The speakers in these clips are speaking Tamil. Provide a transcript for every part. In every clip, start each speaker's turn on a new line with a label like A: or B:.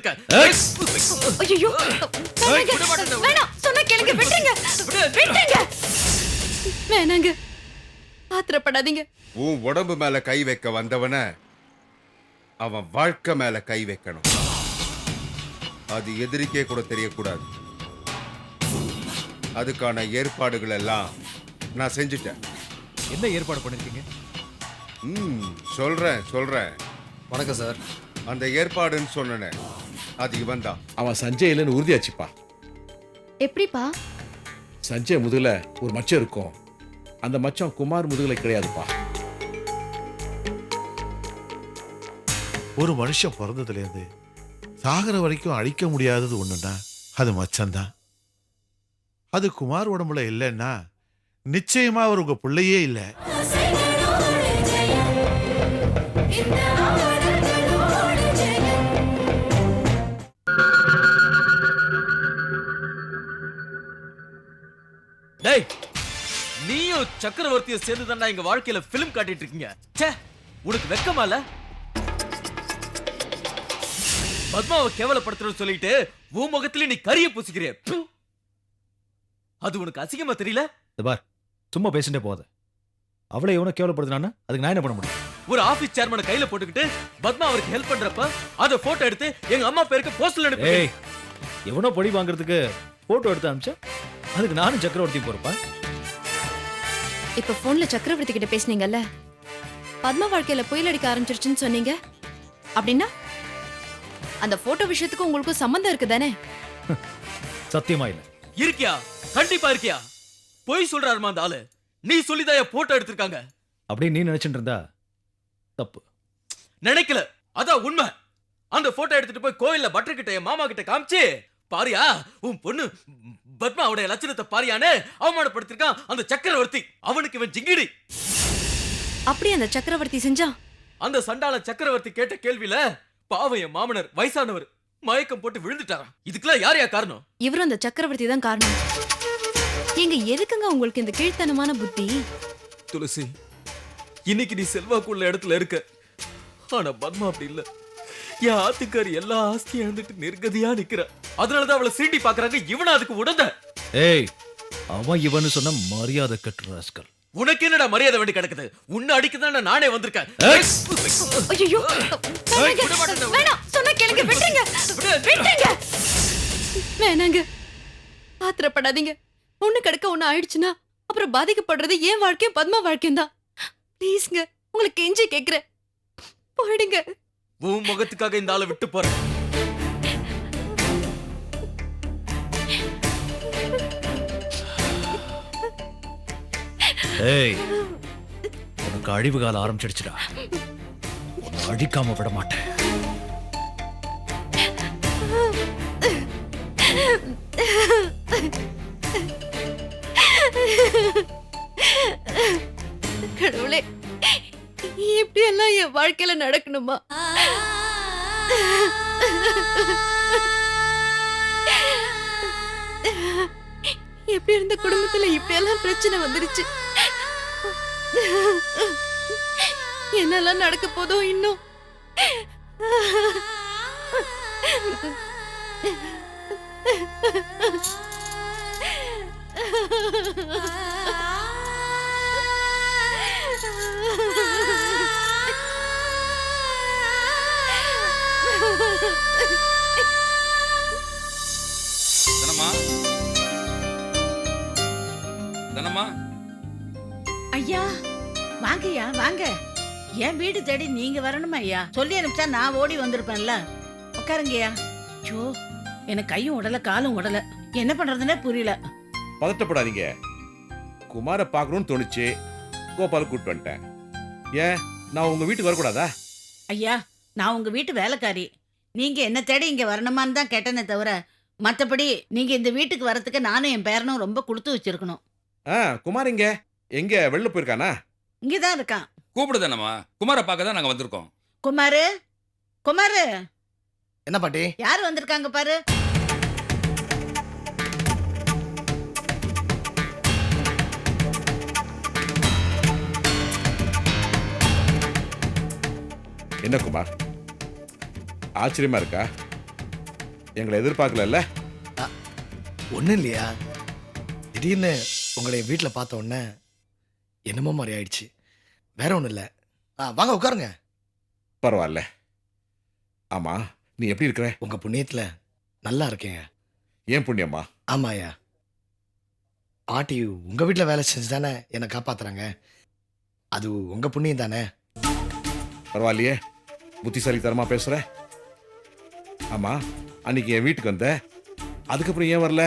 A: வந்திருக்கேன்.
B: ஐயோ வேணாம் சொன்ன கேளுங்க, விட்டுருங்க விட்டுருங்க. வேணாங்க, ஆத்திரப்படாதீங்க.
C: உன் உடம்பு மேல கை வைக்க வந்தவன அவன் வாழ்க்கை மேல கை வைக்கணும். அது எதிரிக்கே கூட தெரியக்கூடாது. அதுக்கான ஏற்பாடுகள் எல்லாம் நான் செஞ்சுட்டேன்.
D: என்ன ஏற்பாடு பண்ணிருக்கீங்க?
C: சொல்றேன்.
E: வணக்கம் சார்.
C: அந்த ஏற்பாடுன்னு சொன்னனே, அது இவன் தான்.
F: அவன் சஞ்சய் இல்லைன்னு உறுதியாச்சுப்பா.
B: எப்படிப்பா?
F: சஞ்சய் முதுகுல ஒரு மச்சம் இருக்கும். அந்த மச்சம் குமார் முதுகுல கிடையாதுப்பா.
G: ஒரு மனுஷன் பிறந்ததுலேருந்து சாகர வரைக்கும் அழிக்க முடியாதது ஒண்ணுன்னா அது மச்சம்தான். அது குமார் உடம்புல இல்லைன்னா நிச்சயமா அவர் உங்க பிள்ளையே இல்லை.
A: டேய், நீயும் சக்கரவர்த்தியை சேர்ந்து தான்டா எங்க வாழ்க்கையில பிலிம் காட்டிட்டு இருக்கீங்க. ச்சே, உனக்கு வெக்கமா இல்ல? பத்மாவை கேவலப்படுத்துறன்னு சொல்லிட்டு உன் முகத்துல நீ கரிய பூசிக்கிறிய. அது உனக்கு அசிங்கமா தெரியல?
D: பார், சும்மா பேசிட்டே போகாத. அவளை எவனோ கேவலப்படுத்தினான்னு அதுக்கு நான் என்ன பண்ண முடியும்?
A: ஒரு ஆபீஸ் சேர்மனை கையில போட்டுக்கிட்டு பத்மா அவருக்கு ஹெல்ப் பண்றப்ப அத போட்டோ எடுத்து எங்க அம்மா பேருக்கு போஸ்ட்ல அனுப்பி.
D: ஏய், எவனோ பொடி வாங்குறதுக்கு போட்டோ எடுத்து அனுப்பிச்சா அதுக்கு நானும் சக்கரவர்த்தி போறப்பா.
B: இப்ப போன்ல சக்கரவர்த்தி கிட்ட பேசுனீங்கல்ல, பத்மா வாழ்க்கையில புயல் அடிக்க ஆரம்பிச்சிருச்சுன்னு சொன்னீங்க. அப்படின்னா அந்த போட்டோ விஷயத்துக்கு உங்களுக்கு சம்பந்தம் இருக்கு தானே?
D: சத்தியமா இல்ல.
A: இருக்கியா? கண்டிப்பா இருக்கியா? பொய் சொல்றாருமா அந்த ஆளு. நீ சொல்லிதான் போட்டோ எடுத்திருக்காங்க
D: அப்படின்னு நீ நினைச்சிட்டு இருந்தா தப்பு.
A: நினைக்கல, அதான் உண்மை. அந்த போட்டோ எடுத்துட்டு போய் கோயில்ல பட்டர் கிட்ட என் மாமா கிட்ட காமிச்சு, பாரியா உன் பொண்ணு பத்மாவுடைய லட்சணத்தை பாரியான்னு அவமானப்படுத்திருக்கான் அந்த சக்கரவர்த்தி. அவனுக்கு இவன் ஜிங்கிடி.
B: அப்படி அந்த சக்கரவர்த்தி செஞ்சா?
A: அந்த சண்டாள சக்கரவர்த்தி கேட்ட கேள்வியில பாவம் என் மாமனர் வயசானவர் மயக்கம் போட்டு விழுந்துட்டாராம். இதுக்கெல்லாம் யார் காரணம்?
B: இவரும் அந்த சக்கரவர்த்தி தான் காரணம். எங்க எதுக்குங்க உங்களுக்கு இந்த கீழ்த்தனமான புத்தி?
A: துளசி, இன்னைக்கு நீ செல்வாக்குள்ள இடத்துல இருக்க. ஆனா பத்மா அப்படி இல்ல. என் ஆத்துக்காரி எல்லா ஆஸ்தியும் எழுந்துட்டு நிர்கதியா நிக்கிற. அதனாலதான் அவளை சீண்டி பாக்குறாங்க. இவனா அதுக்கு உடந்த.
D: ஏய், அவன் இவனு சொன்ன மரியாதை கட்டுற ராஸ்கல்.
A: உனக்கு என்னடா மரியாதை வேண்டி கிடக்குது? உன்னை அடிக்கதான் நானே வந்திருக்கேன்.
B: ஐயோ வேணாம் சொன்ன கேளுங்க, விட்டுருங்க விட்டுருங்க. வேணாங்க, ஆத்திரப்படாதீங்க. ஒண்ணு கிடக்க ஒண்ணு ஆயிடுச்சுன்னா அப்புறம் பாதிக்கப்படுறது ஏன் வாழ்க்கையும் பத்மா வாழ்க்கையும் தான். ப்ளீஸ்ங்க, உங்களுக்கு கெஞ்சி கேக்குறேன், போயிடுங்க.
A: உன் முகத்துக்காக இந்த ஆளை விட்டு போறேன்.
D: ஏய், உனக்கு அழிவு காலம் ஆரம்பிச்சிடுச்சுடா. உன்னை அழிக்காம விட மாட்டேன்.
B: கடவுளே, இப்படி எல்லாம் என் வாழ்க்கையில நடக்கணுமா? எப்படி இருந்த குடும்பத்துல இப்படி எல்லாம் பிரச்சனை வந்துருச்சு. என்னெல்லாம் நடக்க போதோ இன்னும்.
A: தனமா,
H: ஐயா வாங்கய்யா வாங்க. என் வீடு தேடி நீங்க வரணுமா ஐயா? சொல்லி அனுப்பிச்சா நான் ஓடி வந்திருப்பேன்ல. உட்காருங்கய்யா. ஐயோ, எனக்கு கையும் உடல காலும் உடல, என்ன பண்றதுன்னே புரியல.
F: பதட்டப்படாதீங்க. குமாரை பார்க்கணும்னு தோணுச்சு, கோபால் கூட்டு வந்துட்டேன். ஏன் நான் உங்க வீட்டுக்கு வரக்கூடாதா?
H: ஐயா, நான் உங்க வீட்டு வேலைக்காரி. நீங்க என்ன தேடி இங்க வரணுமான்னு தான் கேட்டனே தவிர, மற்றபடி நீங்க இந்த வீட்டுக்கு வரத்துக்கு நானும் என் பேரனும் ரொம்ப கொடுத்து வச்சிருக்கணும்.
F: குமார் எங்க வெளில போயிருக்கானா?
H: இங்கதான் இருக்கான்.
I: கூப்பிடுதானம்மா, குமாரை பார்க்க தான் நாங்க வந்திருக்கோம்.
H: குமாரு, குமாரு.
E: என்ன பாட்டி?
H: யார் வந்திருக்காங்க பாரு.
F: என்ன குமார், ஆச்சரியமா இருக்கா? எங்களை எதிர்பார்க்கல.
E: ஒன்றும் இல்லையா, திடீர்னு உங்களை வீட்டில் பார்த்த உடனே என்னமோ மாதிரி ஆயிடுச்சு. வேற ஒன்றும் இல்லை. வாங்க உட்காருங்க.
F: பரவாயில்ல. ஆமா, நீ எப்படி இருக்கிற?
E: உங்கள் புண்ணியத்தில் நல்லா இருக்கேங்க.
F: ஏன் புண்ணியம்மா?
E: ஆமாய்யா, பாட்டி உங்கள் வீட்டில் வேலை செஞ்சு தானே என்னை காப்பாத்துறாங்க. அது உங்கள் புண்ணியம் தானே.
F: பரவாயில்லையே, புத்திசாலித்தனமா பேசுற. ஆமா, அன்னைக்கு என் வீட்டுக்கு வந்த, அதுக்கப்புறம் ஏன் வரல?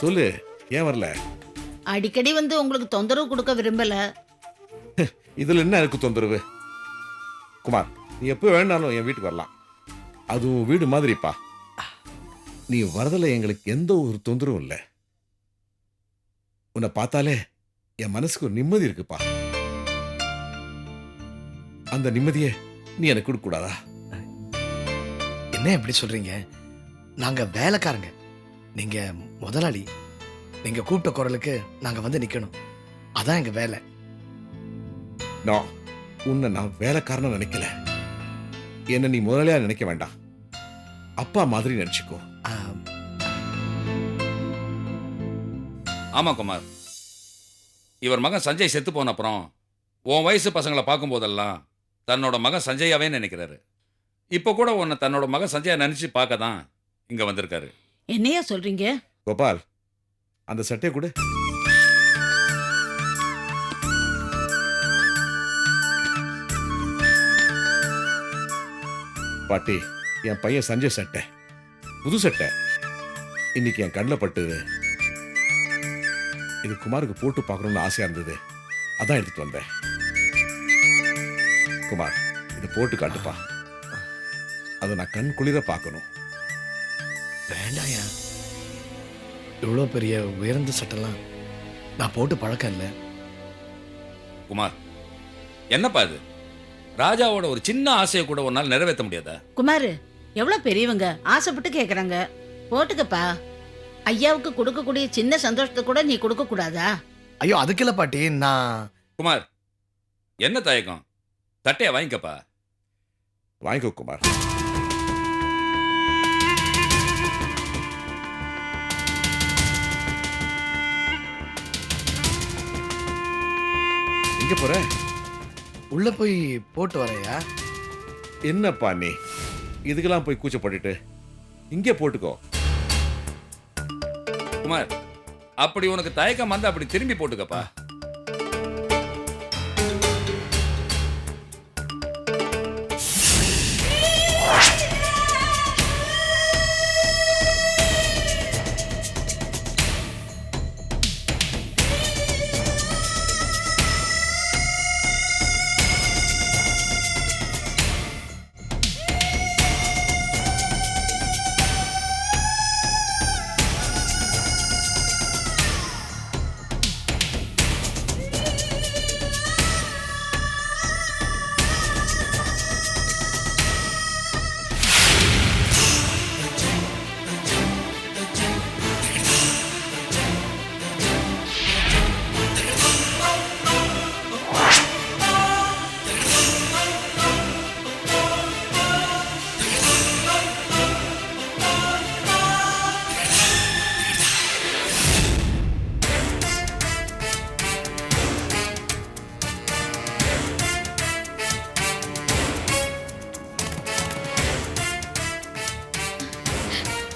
F: சொல்லு, ஏன் வரல?
H: அடிக்கடி வந்து உங்களுக்கு தொந்தரவு கொடுக்க விரும்பல.
F: இதுல என்ன எனக்கு தொந்தரவு? குமார், நீ எப்போ வேணாலும் என் வீட்டுக்கு வரலாம். அதுவும் வீடு மாதிரிப்பா. நீ வரதில் எங்களுக்கு எந்த ஒரு தொந்தரவும் இல்லை. உன்னை பார்த்தாலே என் மனசுக்கு ஒரு நிம்மதி இருக்குப்பா. அந்த நிம்மதியை நீ எனக்கு கொடுக்க கூடாதா?
E: என்ன எப்படி சொல்றீங்க? நாங்கள் வேலைக்காரங்க, நீங்கள் முதலாளி. நீங்கள் கூப்பிட்ட குரலுக்கு நாங்கள் வந்து நிற்கணும். அதான் எங்கள் வேலை.
F: நான் உன்னை நான் வேலைக்காரன நினைக்கல. என்ன நீ முதலையா நினைக்க வேண்டாம், அப்பா மாதிரி நினைச்சுக்கோ.
I: ஆமா குமார், இவர் மகன் சஞ்சய் செத்து போன அப்புறம் உன் வயசு பசங்களை பார்க்கும் போதெல்லாம் தன்னோட மகன் சஞ்சயாவே நினைக்கிறாரு. இப்போ கூட உன்னை தன்னோட மகன் சஞ்சயா நினைச்சு பார்க்க தான் இங்க வந்திருக்காரு.
H: என்னையா சொல்றீங்க?
F: கோபால், அந்த சட்டையை கொடு. பாட்டி, என் பையன் சஞ்சய் சட்டை, புது சட்டை. இன்னைக்கு என் கண்ணில் பட்டுது. இது குமாருக்கு போட்டு பார்க்கணும்னு ஆசையா இருந்தது, அதான் எடுத்துட்டு வந்தேன். குமார், இதை போட்டு காட்டுப்பா. அதை நான் கண் குளிர பார்க்கணும்.
E: வேண்டாயா, இவ்வளோ பெரிய உயர்ந்த சட்டெல்லாம் நான் போட்டு பழக்கம் இல்லை.
I: குமார், என்னப்பா இது? ராஜாவோட ஒரு சின்ன ஆசையை கூட ஒரு நாள் நிறைவேற்ற முடியாதா?
H: குமார், எவ்வளவு பெரியவங்க ஆசைப்பட்டு கேக்குறாங்க, போட்டுக்கப்பா. ஐயாவுக்கு கொடுக்கக்கூடிய சின்ன சந்தோஷத்தை கூட நீ கொடுக்க கூடாதா?
E: ஐயோ, அதுக்கு இல்லை பாட்டி. நான்
I: குமார், என்ன தயக்கம்? தட்டையா வாங்கிக்கப்பா.
F: வாங்கிக்கோ குமார். எங்க போற?
E: உள்ள போய் போட்டு வரையா.
F: என்னப்பா நீ இதுக்கெல்லாம் போய் கூச்சப்பட்டுட்டு இங்கே போட்டுக்கோ.
I: குமார், அப்படி உனக்கு தயக்கம் வந்து அப்படி திரும்பி போட்டுக்கப்பா.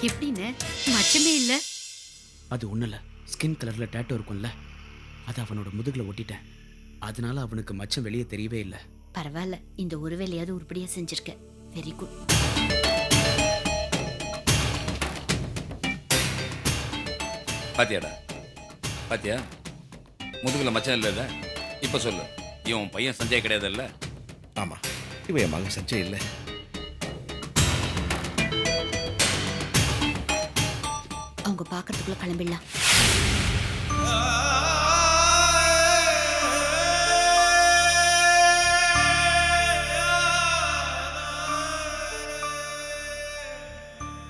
B: எப்படின்னு மச்சமே இல்ல.
J: அது ஒன்றும் இல்லை, ஸ்கின் கலரில் டேட்டோ இருக்கும்ல, அது அவனோட முதுகில் ஒட்டிட்டேன். அதனால அவனுக்கு மச்சம் வெளியே தெரியவே இல்லை.
B: பரவாயில்ல, இந்த ஒரு வேலையாவது உருப்படியா செஞ்சிருக்க. Very good.
I: பாத்தியாடா, பாத்தியா? முதுகுல மச்சம் இல்லைல்ல? இப்ப சொல்லு, இவன் பையன் சஞ்சய் கிடையாது இல்ல?
F: ஆமா, இவன் என் மகன் சஞ்சய் இல்லை.
B: அவங்க பாக்கிறதுக்குள்ள கிளம்பிடலாம்.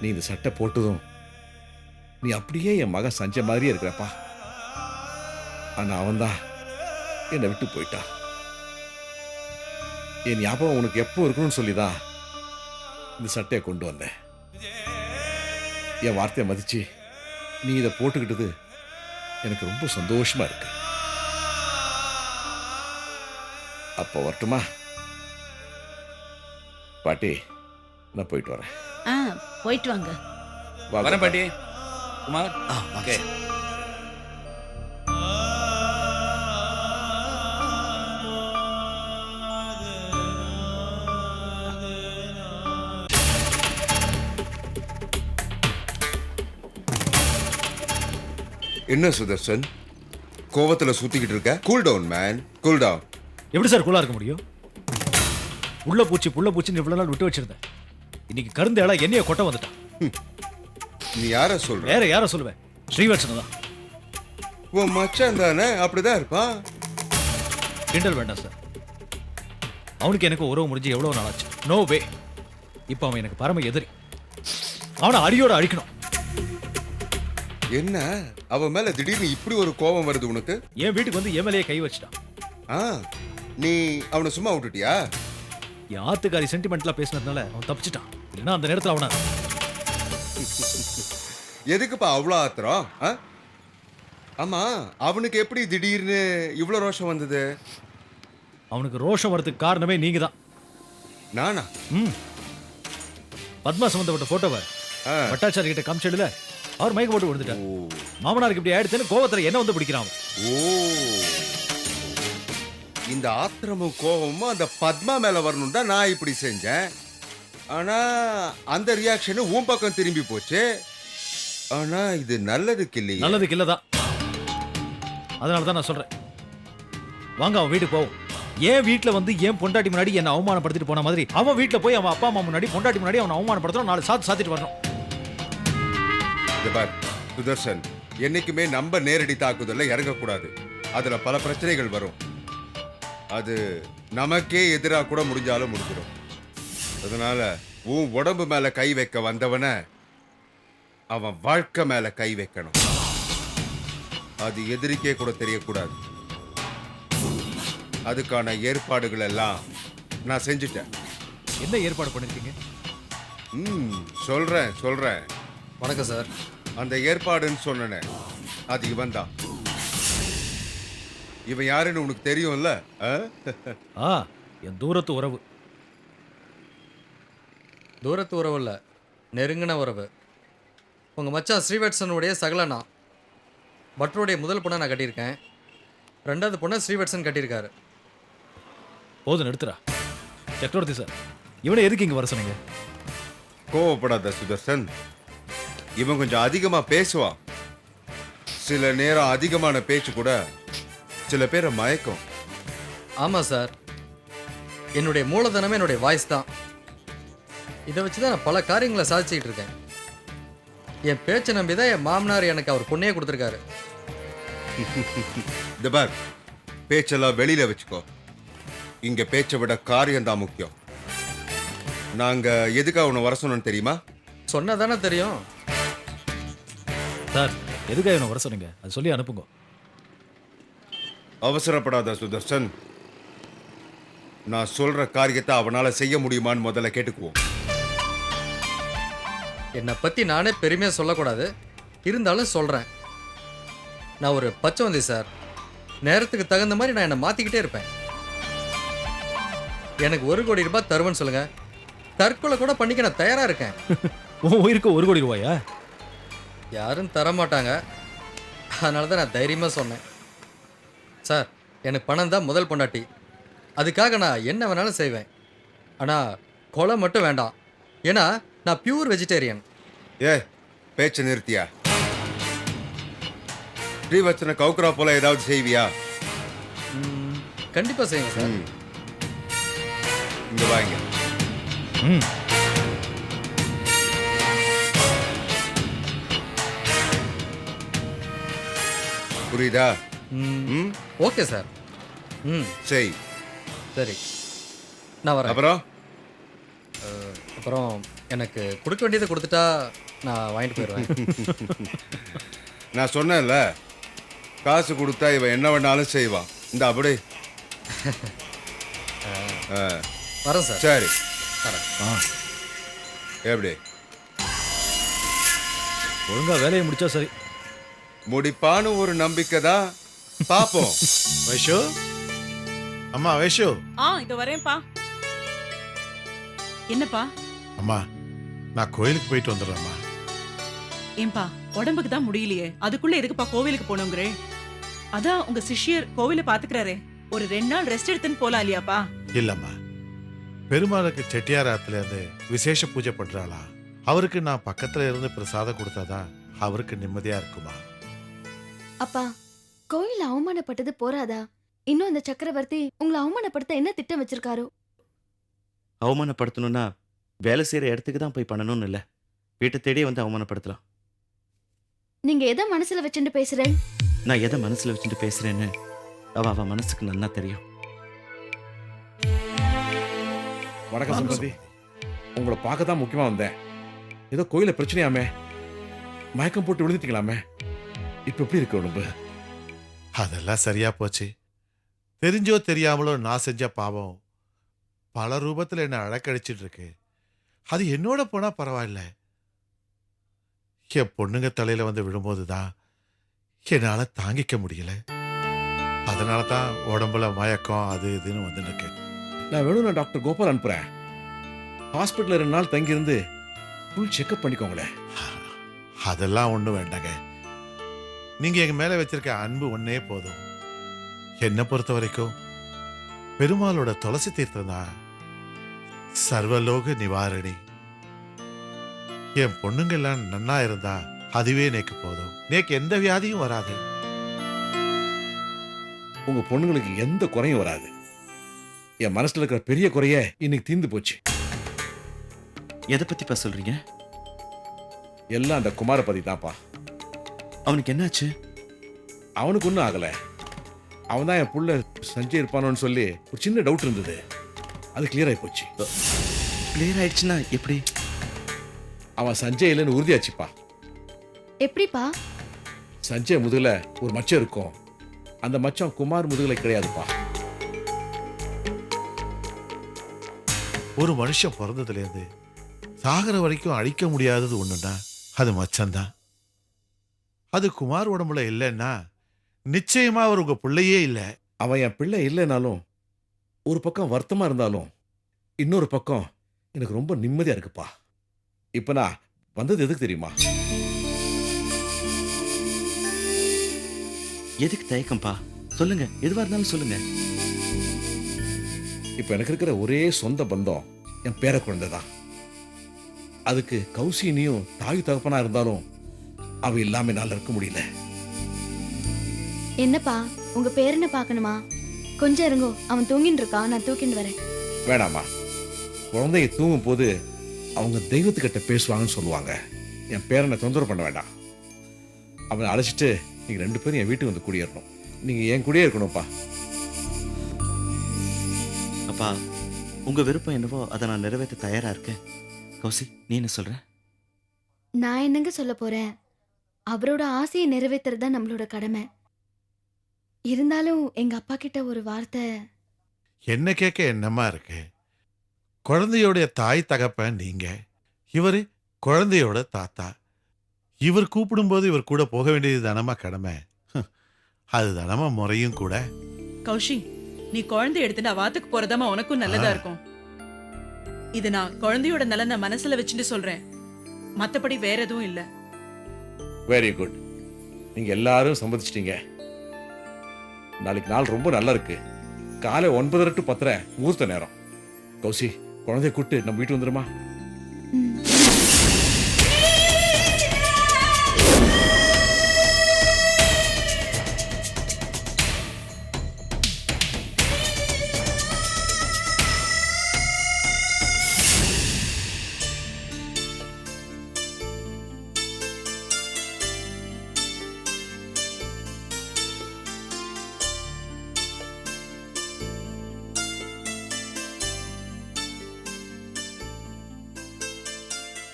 F: நீ இந்த சட்டை போட்டதும் நீ அப்படியே என் மகன் சஞ்சய் மாதிரியே இருக்கிறப்பா. ஆனா அவன்தான் என்னை விட்டு போயிட்டா. என் ஞாபகம் உனக்கு எப்போ இருக்கணும்னு சொல்லி தான் இந்த சட்டையை கொண்டு வந்தேன். என் வார்த்தையை மதிச்சு நீ இதை போட்டுக்கிட்டது எனக்கு ரொம்ப சந்தோஷமா இருக்கு. அப்போ வரட்டுமா பாட்டி? நான் போயிட்டு வரேன்.
H: ஆ போயிட்டு வாங்க.
I: வரேன் பாட்டி. குமார்
E: ஓகே.
C: என்ன சுதர்சன், கோவத்துல சுத்திக்கிட்டு இருக்க? Cool down man, cool down.
D: எப்படி சார் கூலா இருக்க முடியும்? உள்ள பூச்சி புள்ள பூச்சின்னு இவ்வளவு நாள் விட்டு வச்சிருந்தேன். இன்னைக்கு கருந்தேளா என்னைய கொட்ட வந்துட்டான்.
C: நீ யார சொல்ற?
D: வேற யார சொல்லுவேன்? ஸ்ரீவர்ஷன் தான்.
C: உன் மச்சான் தானே, அப்படிதான் இருப்பான்.
D: கிண்டல் வேண்டாம் சார். அவனுக்கு எனக்கு உறவு முடிஞ்சு எவ்வளவு நாள் ஆச்சு. No way. இப்போ அவன் எனக்கு பரம எதிரி. அவனை அடியோட அழிக்கணும்.
C: என்ன அவன் மேல திடீர்னு இப்படி ஒரு கோபம் வருது உனக்கு?
D: என் வீட்டுக்கு வந்து எம்எல்ஏ கை வச்சுட்டான்.
C: ஆ, நீ அவனை சும்மா விட்டுட்டியா?
D: என் ஆத்துக்காரி சென்டிமெண்ட்லாம் பேசினதுனால அவன் தப்பிச்சிட்டான். இல்லைன்னா அந்த நேரத்தில் அவனை
C: எதுக்குப்பா அவ்வளோ ஆத்திரம்? ஆ? ஆமா, அவனுக்கு எப்படி திடீர்னு இவ்வளோ ரோஷம் வந்தது?
D: அவனுக்கு ரோஷம் வரதுக்கு காரணமே நீங்க தான்.
C: நானா?
D: பத்மா சம்பந்தப்பட்ட போட்டோவை
C: ஆ.
D: பட்டாச்சாரி கிட்ட காமிச்சதுல அவர் மயக்க போட்டு விழுந்துட்டார்.
C: ஓ
D: மாமனாருக்கு இப்படி ஆயிடுச்சுன்னு கோவத்துல என்ன வந்து பிடிக்கிறான் அவன்.
C: ஓ, இந்த ஆத்திரமும் கோபமும் அந்த பத்மா மேல வரணும் தான் நான் இப்படி செஞ்சேன். ஆனா அந்த ரியாக்ஷன் உன் பக்கம் திரும்பி போச்சு. ஆனா இது நல்லதுக்கு இல்லையே.
D: நல்லதுக்கு இல்லதான். அதனால தான் நான் சொல்றேன், வாங்க அவன் வீட்டுக்கு போவோம். ஏன் வீட்டுல வந்து ஏன் பொண்டாட்டி முன்னாடி என்ன அவமானப்படுத்திட்டு போன மாதிரி அவன் வீட்டுல போய் அவன் அப்பா அம்மா முன்னாடி பொண்டாட்டி முன்னாடி அவனை அவமானப்படுத்தணும். 4 சாத்து சாத்திட்டு வரணும்.
C: இத பார் சுதர்சன், என்னைக்குமே நம்ம நேரடி தாக்குதல்ல இறங்கக்கூடாது. அதுல பல பிரச்சனைகள் வரும். அது நமக்கே எதிராக கூட முடிஞ்சாலும் முடிஞ்சிடும். அதனால உன் உடம்பு மேல கை வைக்க வந்தவன அவன் வாழ்க்கை மேல கை வைக்கணும். அது எதிரிக்கே கூட தெரியக்கூடாது. அதுக்கான ஏற்பாடுகள் எல்லாம் நான் செஞ்சுட்டேன்.
D: என்ன ஏற்பாடு பண்ணிருக்கீங்க?
C: சொல்றேன்.
J: வணக்கம் சார்.
C: அந்த ஏற்பாடுன்னு சொன்னனே, அது இவன் தான். இவன் யாருன்னு உனக்கு தெரியும்ல?
D: என் தூரத்து உறவு.
J: தூரத்து உறவு இல்லை, நெருங்கின உறவு. உங்கள் மச்சான் ஸ்ரீவத்சனுடைய சகலனா. பட்ருடைய முதல் பொண்ணை நான் கட்டியிருக்கேன். 2வது பொண்ணை ஸ்ரீவத்சன் கட்டியிருக்காரு.
D: போதும் நிறுத்துறா. சக்கரவர்த்தி சார், இவனை எதுக்கு இங்க வர சொன்னீங்க?
C: கோவப்படாத சுதர்சன், இவன் கொஞ்சம் அதிகமா பேசுவான். சில நேரம் அதிகமான பேச்சு கூட சில பேரை மயக்கும்.
J: ஆமாம் சார், என்னுடைய மூலதனமே என்னுடைய வாய்ஸ் தான். இதை வச்சு தான் நான் பல காரியங்களை சாதிச்சுக்கிட்டு இருக்கேன். என் பேச்சை நம்பி தான் என் மாமனார் எனக்கு அவர் பொண்ணையே கொடுத்துருக்காரு.
C: இந்த பார், பேச்செல்லாம் வெளியில வச்சுக்கோ. இங்க பேச்சை விட காரியம் தான் முக்கியம். நாங்க எதுக்காக உன்னை வர சொன்னோம்னு தெரியுமா?
J: சொன்னா தானே தெரியும்.
D: சார், எதுக்காக இவனை வர சொன்னீங்க? அது சொல்லி அனுப்புங்க.
C: அவசரப்படாத சுதர்சன். நான் சொல்ற காரியத்தை அவனால செய்ய முடியுமான்னு முதல்ல கேட்டுக்குவோம்.
J: என்னை பற்றி நானே பெருமையாக சொல்லக்கூடாது, இருந்தாலும் சொல்கிறேன். நான் ஒரு பச்சைவந்தி சார். நேரத்துக்கு தகுந்த மாதிரி நான் என்னை மாற்றிக்கிட்டே இருப்பேன். எனக்கு 1 கோடி ரூபாய் தருவேன்னு சொல்லுங்கள், தற்கொலை கூட பண்ணிக்க நான் தயாராக இருக்கேன்.
D: உன் உயிருக்கு 1 கோடி ரூபாயா?
J: யாரும் தரமாட்டாங்க, அதனால தான் நான் தைரியமாக சொன்னேன். சார், எனக்கு பணம் தான் முதல் பொண்டாட்டி. அதுக்காக நான் என்ன வேணாலும் செய்வேன். ஆனால் கொலை மட்டும் வேண்டாம். ஏன்னா நான் பியூர் வெஜிடேரியன்.
C: பேச்ச நிறுத்தியா? ஸ்ரீவத்சன கவுக்கரா போல ஏதாவது செய்வியா?
J: கண்டிப்பாக செய்யுங்க சார்.
C: இங்க வாங்க. புரியுதா?
J: Okay sir.
C: செய்.
J: சரி, நான் வரேன். அப்புறம் எனக்கு கொடுக்க வேண்டியதை கொடுத்துட்டா நான் வாங்கிட்டு போயிடுவேன்.
C: நான் சொன்னேன்ல, காசு கொடுத்தா இவன் என்ன வேணாலும் செய்வான். இந்த அப்படி
E: வரேன் சார்.
C: சரி
E: வரேன்.
C: எப்படி
D: ஒழுங்கா வேலையை முடிச்சா சரி.
C: முடிப்பான்னு ஒரு நம்பிக்கை தான். பாப்போம்.
G: வைஷு, அம்மா வைஷு.
K: இதோ வரேன்ப்பா. என்னப்பா?
G: அம்மா, நான் கோயிலுக்கு போயிட்டு வந்துடுறேம்மா.
K: ஏன்பா உடம்புக்கு தான் முடியலையே, அதுக்குள்ள எதுக்குப்பா கோவிலுக்கு போனோங்கிறே? அதான் உங்க சிஷ்யர் கோவில பாத்துக்கிறாரே, ஒரு 2 நாள் ரெஸ்ட் எடுத்துன்னு போலாம் இல்லையாப்பா?
G: இல்லம்மா, பெருமாளுக்கு செட்டியாராத்துல இருந்து விசேஷ பூஜை பண்றாளா, அவருக்கு நான் பக்கத்துல இருந்து பிரசாதம் கொடுத்தாதான் அவருக்கு நிம்மதியா இருக்குமா.
L: அப்பா, கோயில் அவமானப்பட்டது போறாதா? இன்னும் அந்த சக்கரவர்த்தி உங்களை அவமானப்படுத்த என்ன திட்டம் வச்சிருக்காரோ?
M: அவமானப்படுத்தணும்னா வேலை செய்யற இடத்துக்கு தான் போய் பண்ணணும்னு இல்லை, வீட்டை தேடியே வந்து அவமானப்படுத்தலாம்.
L: நீங்க எதை மனசுல வச்சுட்டு பேசுறேன்?
M: நான் எதை மனசுல வச்சுட்டு பேசுறேன்னு அவ மனசுக்கு நல்லா தெரியும்.
F: வணக்கம் சம்பந்தி. உங்களை பார்க்க தான் முக்கியமா வந்தேன். ஏதோ கோயில பிரச்சனையாமே, மயக்கம் போட்டு விழுந்துட்டீங்களாமே, இப்ப எப்படி இருக்கு உடம்பு?
G: அதெல்லாம் சரியா போச்சு. தெரிஞ்சோ தெரியாமலோ நான் செஞ்ச பாவம் பல ரூபத்துல என்ன அழக்கழிச்சிட்டு இருக்கு. அது என்னோட போனா பரவாயில்ல, என் பொண்ணுங்க தலையில வந்து விழும்போதுதான் என்னால தாங்கிக்க முடியல. அதனால தான் உடம்புல மயக்கம் அது இதுன்னு வந்து இருக்கு.
F: நான் வேணும், நான் டாக்டர் கோபால் அனுப்புறேன். ஹாஸ்பிட்டல் 2 நாள் தங்கி இருந்து ஃபுல் செக்அப் பண்ணிக்கோங்களேன்.
G: அதெல்லாம் ஒண்ணும் வேண்டாங்க. நீங்க எங்க மேல வச்சிருக்க அன்பு ஒன்னே போதும். என்னை பொறுத்த வரைக்கும் பெருமாளோட துளசி தீர்த்தம் தான் சர்வலோக நிவாரணி. என் பொண்ணுங்க எல்லாம் நன்னா இருந்தா அதுவே நேக்கு போதும். நேக்கு எந்த வியாதியும் வராது.
F: உங்க பொண்ணுங்களுக்கு எந்த குறையும் வராது. என் மனசுல இருக்கிற பெரிய குறைய இன்னைக்கு தீர்ந்து போச்சு.
M: எதை பத்திப்பா சொல்றீங்க?
F: எல்லாம் அந்த குமார பத்தி தான்ப்பா.
M: அவனுக்கு என்னாச்சு?
F: அவனுக்கு ஒன்றும் ஆகல. அவன் தான் என் புள்ள சஞ்சய் இருப்பானோன்னு சொல்லி ஒரு சின்ன டவுட் இருந்தது, அது கிளியர் ஆகி போச்சு.
M: கிளியர் ஆயிடுச்சுன்னா எப்படி?
F: அவன் சஞ்சய் இல்லைன்னு உறுதியாச்சுப்பா.
L: எப்படிப்பா?
F: சஞ்சய் முதுகுல ஒரு மச்சம் இருக்கும், அந்த மச்சம் குமார் முதுகுல கிடையாதுப்பா.
G: ஒரு மனுஷன் பிறந்ததுல இருந்து சாகர வரைக்கும் அழிக்க முடியாதது ஒண்ணுன்னா அது மச்சம்தான். அது குமார் உடம்புல இல்லைன்னா நிச்சயமா அவர் உங்க பிள்ளையே இல்லை.
F: அவன் என் பிள்ளை இல்லைனாலும் ஒரு பக்கம் வருத்தமா இருந்தாலும் இன்னொரு பக்கம் எனக்கு ரொம்ப நிம்மதியா இருக்குப்பா. இப்ப நான் வந்தது எதுக்கு தெரியுமா?
M: எதுக்கு தயக்கம்பா? சொல்லுங்க, எதுவா இருந்தாலும் சொல்லுங்க.
F: இப்ப எனக்கு இருக்கிற ஒரே சொந்த பந்தம் என் பேர குழந்தை தான். அதுக்கு கௌசினியும் தாய் தகப்பனா இருந்தாலும் அவ இல்லாம என்னால இருக்க முடியல.
L: என்னப்பா, உங்க பேரனை பார்க்கணுமா? கொஞ்சம் இருங்கோ, அவன் தூங்கிட்டு இருக்கான், நான் தூக்கிட்டு வரேன்.
F: வேணாமா, குழந்தைய தூங்கும் போது அவங்க தெய்வத்துக்கிட்ட பேசுவாங்கன்னு சொல்லுவாங்க. என் பேரனை தொந்தரவு பண்ண வேண்டாம். அவனை அழைச்சிட்டு நீங்க 2 பேரும் என் வீட்டுக்கு வந்து குடியேறணும். நீங்க என் கூடயே இருக்கணும்ப்பா.
M: அப்பா, உங்க விருப்பம் என்னவோ அதை நான் நிறைவேற்ற தயாரா இருக்கேன். கௌசி, நீ என்ன சொல்ற?
L: நான் என்னங்க சொல்ல போறேன்? அவரோட ஆசையை நிறைவேற்றுறது தான் நம்மளோட கடமை. இருந்தாலும் எங்க அப்பா கிட்ட ஒரு வார்த்தை.
G: என்ன கேட்க என்னமா இருக்கு? குழந்தையோடைய தாய் தகப்பன் நீங்க, இவரு குழந்தையோட தாத்தா. இவர் கூப்பிடும்போது இவர் கூட போக வேண்டியது தானமா கடமை. அது தானமா முறையும் கூட.
K: கௌஷி, நீ குழந்தை எடுத்துட்டு அவாத்துக்கு போறதாமா உனக்கும் நல்லதா இருக்கும். இது நான் குழந்தையோட நலனை மனசுல வச்சுட்டு சொல்றேன், மத்தபடி வேற எதுவும் இல்ல.
F: Very good. நீங்க எல்லாரும் சம்மதிச்சிட்டீங்க. நாளைக்கு நாள் ரொம்ப நல்லா இருக்கு. காலை 9:30 to 10:30 முகூர்த்த நேரம். கௌசி, குழந்தைய கூட்டு நம்ம வீட்டு வந்துருமா?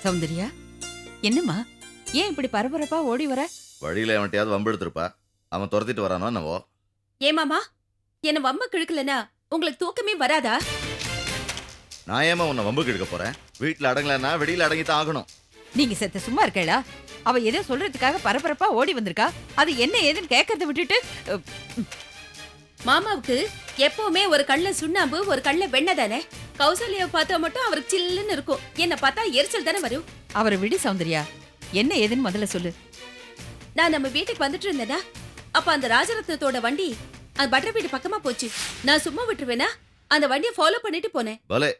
H: சௌந்தர்யா, என்னம்மா ஏன் இப்படி பரபரப்பா ஓடி வர?
N: வழியில அவன்கிட்டயாவது வம்பு எடுத்திருப்பா. அவன் துரத்திட்டு வரானோ என்னவோ.
B: ஏமாமா, என்ன வம்ப கிழக்கலனா உங்களுக்கு தூக்கமே வராதா?
N: நான் ஏமா உன்னை வம்புக்கு எடுக்க போறேன்? வீட்டுல அடங்கலன்னா வெளியில அடங்கித்தான் ஆகணும்.
O: நீங்க செத்த சும்மா இருக்கேளா? அவ ஏதோ சொல்றதுக்காக பரபரப்பா ஓடி வந்திருக்கா. அது என்ன ஏதுன்னு கேட்கறத விட்டுட்டு
P: மாமாவுக்கு எப்பவுமே ஒரு கண்ணுல சுண்ணாம்பு ஒரு கண்ணுல வெண்ணெய் தானே. கௌசல்யாவை பார்த்தா மட்டும் அவருக்கு சில்லுன்னு இருக்கும். என்ன பார்த்தா எரிச்சல் தானே வரும்.
O: அவரை விடு சௌந்தர்யா. என்ன ஏதுன்னு முதல்ல சொல்லு.
P: நான் நம்ம வீட்டுக்கு வந்துட்டு இருந்தேனா, அப்ப அந்த ராஜரத்னத்தோட வண்டி அந்த பட்டர் வீடு பக்கமா போச்சு. நான் சும்மா விட்டுருவேனா, அந்த வண்டியை ஃபாலோ பண்ணிட்டு போனேன்.
N: பலே,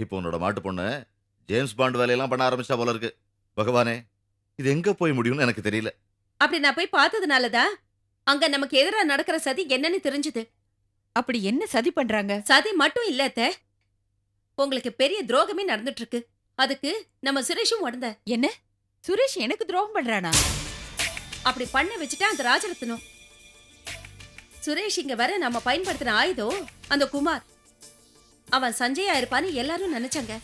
N: இப்போ உன்னோட மாட்டு பொண்ணு ஜேம்ஸ் பாண்ட் வேலையெல்லாம் பண்ண ஆரம்பிச்சா போல இருக்கு. பகவானே, இது எங்க போய் முடியும்னு எனக்கு தெரியல.
P: அப்படி நான் போய் பார்த்ததுனாலதான் அங்க நமக்கு எதிராக நடக்கிற சதி என்னன்னு தெரிஞ்சது.
O: அப்படி என்ன சதி பண்றாங்க?
P: சதி மட்டும் இல்ல அத்தை, உங்களுக்கு பெரிய துரோகமே நடந்துட்டு இருக்கு. அதுக்கு நம்ம சுரேஷும் உடந்த.
O: என்ன சுரேஷ் எனக்கு துரோகம் பண்றானா?
P: அப்படி பண்ண வச்சுட்டா அந்த ராஜரத்னம். சுரேஷ் இங்க வர நம்ம பயன்படுத்தின ஆயுதம் அந்த குமார். அவன் சஞ்சயா இருப்பான்னு எல்லாரும் நினைச்சாங்க.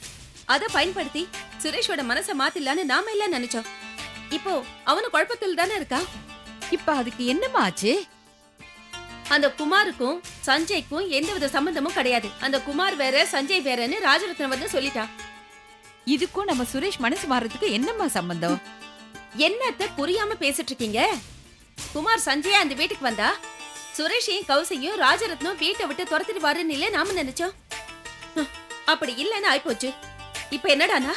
P: அத பயன்படுத்தி சுரேஷோட மனசை மாத்திடலான்னு நாம எல்லாம் நினைச்சோம். இப்போ அவனு குழப்பத்தில் தானே இருக்கா.
O: இப்ப அதுக்கு என்னமா ஆச்சு?
P: அந்த குமாருக்கும் சஞ்சய்க்கும் எந்தவித சம்பந்தமும் கிடையாது. அந்த குமார் வேற சஞ்சய் வேறன்னு ராஜரத்னம் வந்து சொல்லிட்டான்.
O: இதுக்கும் நம்ம சுரேஷ் மனசு மாறதுக்கு என்னம்மா சம்பந்தம்?
P: என்னத்த புரியாம பேசிட்டு இருக்கீங்க? குமார் சஞ்சயா அந்த வீட்டுக்கு வந்தா சுரேஷையும் கௌசையும் ராஜரத்னம் வீட்டை விட்டு துரத்திடுவாருன்னு இல்ல நாம நினைச்சோம். அப்படி இல்லன்னு ஆயிப்போச்சு. இப்ப என்னடானா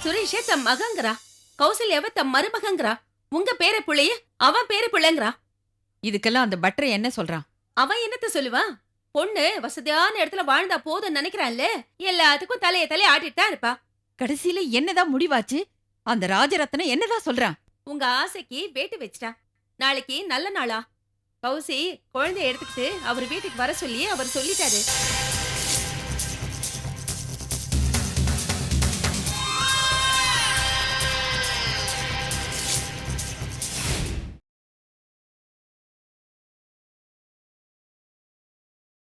P: சுரேஷே தம் மகங்கிறா, கௌசல்யாவ தம் மருமகங்கிறா, உங்க பேர பிள்ளைய அவன் பேர பிள்ளைங்கிறா.
O: இதுக்கெல்லாம் அந்த பட்டரை என்ன சொல்றான்?
P: அவன் என்னத்த சொல்லுவான்? பொண்ணு வசதியான இடத்துல வாழ்ந்தா போதும் நினைக்கிறான்ல, எல்லாத்துக்கும் தலைய ஆட்டிட்டு தான் இருப்பா.
O: கடைசியில என்னதான் முடிவாச்சு? அந்த ராஜரத்னம் என்னதான் சொல்றான்?
P: உங்க ஆசைக்கு வேட்டு வச்சிட்டான். நாளைக்கு நல்ல நாளா. கௌசி குழந்தைய எடுத்துக்கிட்டு அவர் வீட்டுக்கு வர சொல்லி அவர் சொல்லிட்டாரு.